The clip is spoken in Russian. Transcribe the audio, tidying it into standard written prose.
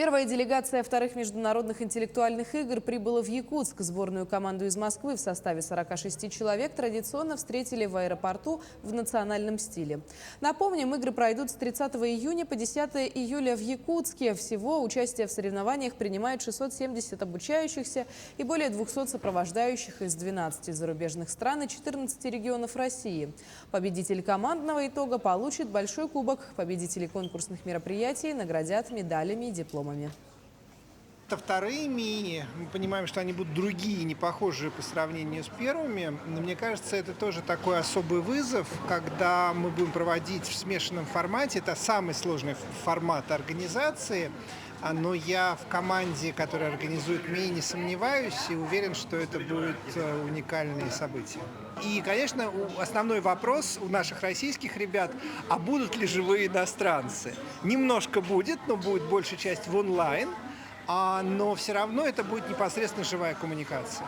Первая делегация вторых международных интеллектуальных игр прибыла в Якутск. Сборную команду из Москвы в составе 46 человек традиционно встретили в аэропорту в национальном стиле. Напомним, игры пройдут с 30 июня по 10 июля в Якутске. Всего участие в соревнованиях принимают 670 обучающихся и более 200 сопровождающих из 12 зарубежных стран и 14 регионов России. Победитель командного итога получит большой кубок. Победители конкурсных мероприятий наградят медалями и дипломами. Это вторые мини. Мы понимаем, что они будут другие, не похожие по сравнению с первыми. Но мне кажется, это тоже такой особый вызов, когда мы будем проводить в смешанном формате. Это самый сложный формат организации. Но я в команде, которая организует мини, не сомневаюсь и уверен, что это будет уникальное событие. И, конечно, основной вопрос у наших российских ребят, а будут ли живые иностранцы? Немножко будет, но будет большая часть в онлайн, но все равно это будет непосредственно живая коммуникация.